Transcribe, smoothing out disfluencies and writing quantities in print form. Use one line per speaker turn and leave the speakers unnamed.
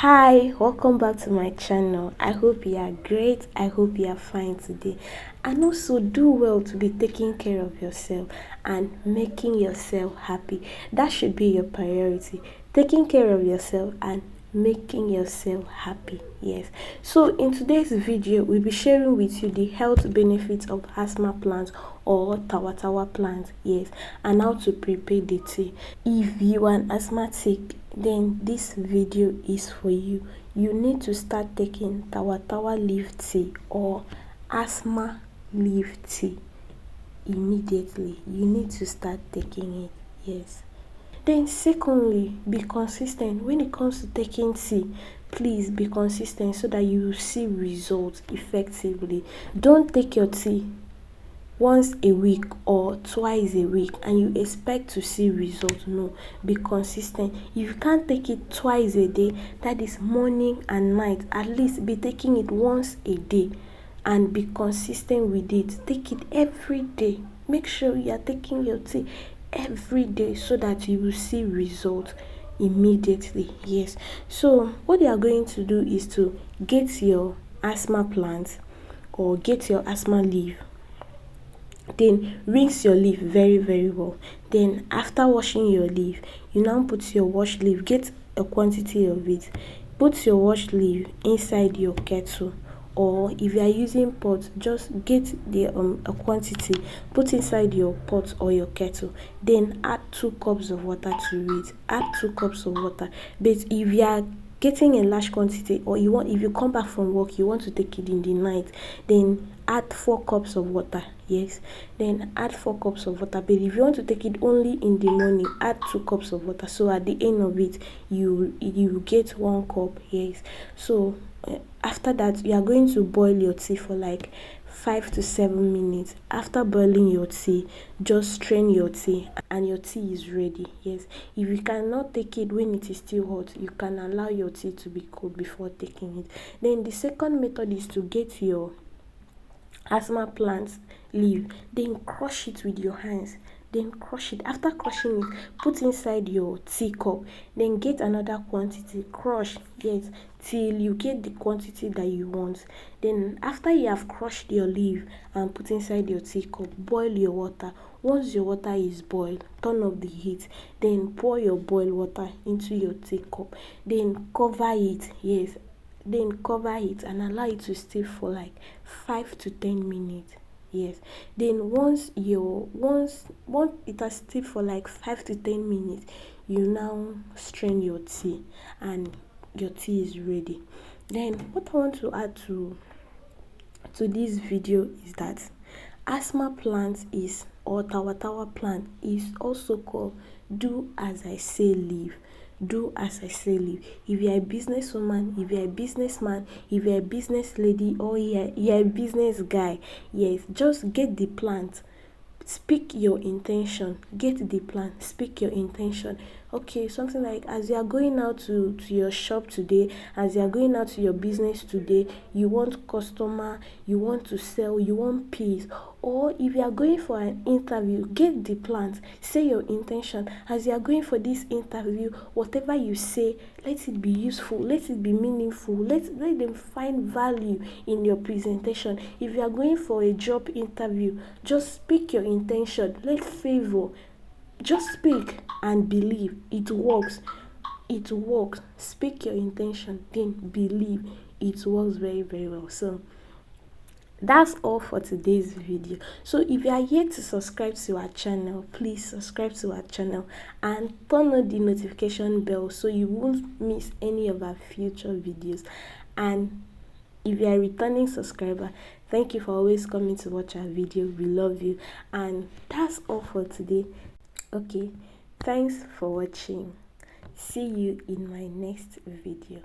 Hi, welcome back to my channel. I hope you are great. I hope you are fine today. And also do well to be taking care of yourself and making yourself happy. That should be your priority. Taking care of yourself and making yourself happy. Yes. So in today's video, we'll be sharing with you the health benefits of asthma plant or Tawa Tawa plant. Yes. And how to prepare the tea. If you are an asthmatic, then this video is for you. You need to start taking Tawa Tawa leaf tea or asthma leaf tea immediately. You need to start taking it. Yes. Then secondly, be consistent when it comes to taking tea. Please be consistent so that you will see results effectively. Don't take your tea once a week or twice a week and you expect to see results. No, be consistent. If you can't take it twice a day, that is morning and night, at least be taking it once a day and be consistent with it. Take it every day. Make sure you are taking your tea every day so that you will see results immediately. Yes. So what you are going to do is to get your asthma plant or get your asthma leaf. Then rinse your leaf very well. Then after washing your leaf, you now put your washed leaf, get a quantity of it, put your washed leaf inside your kettle, or if you are using pot, just get the a quantity, put inside your pot or your kettle, then add 2 cups of water to it. Add 2 cups of water. But if you are getting a large quantity, or if you come back from work, you want to take it in the night, then add 4 cups of water. Yes, then add 4 cups of water. But if you want to take it only in the morning, add 2 cups of water, so at the end of it you get 1 cup. Yes. So after that, you are going to boil your tea for like 5 to 7 minutes. After boiling your tea, just strain your tea and your tea is ready. Yes. If you cannot take it when it is still hot, you can allow your tea to be cold before taking it. Then the second method is to get your asthma plant leaf, then crush it with your hands. Then crush it. After crushing it, put inside your teacup. Then get another quantity, crush, yes, till you get the quantity that you want. Then after you have crushed your leaf and put inside your teacup, boil your water. Once your water is boiled, turn off the heat. Then pour your boiled water into your teacup. Then cover it. Yes. Then cover it and allow it to steep for like 5 to 10 minutes. Yes. Then once it has steeped for like 5 to 10 minutes, you now strain your tea and your tea is ready. Then what I want to add to this video is that asthma plant is, or Tawa Tawa plant is also called do as I say leaf. Do as I say leave. If you are a businesswoman, if you are a businessman, if you are a business lady, or you are a business guy, yes, just get the plant. Speak your intention. Get the plan. Speak your intention. Okay, something like, as you are going out to your shop today, as you are going out to your business today, you want customer, you want to sell, you want peace. Or if you are going for an interview, get the plant. Say your intention. As you are going for this interview, whatever you say, let it be useful, let it be meaningful, let them find value in your presentation. If you are going for a job interview, just speak your intention. Let favor. Just speak and believe. It works. It works. Speak your intention, then believe. It works very well. So that's all for today's video. So if you are yet to subscribe to our channel, please subscribe to our channel and turn on the notification bell so you won't miss any of our future videos. And if you are a returning subscriber, thank you for always coming to watch our video. We love you. And that's all for today. Okay, thanks for watching. See you in my next video.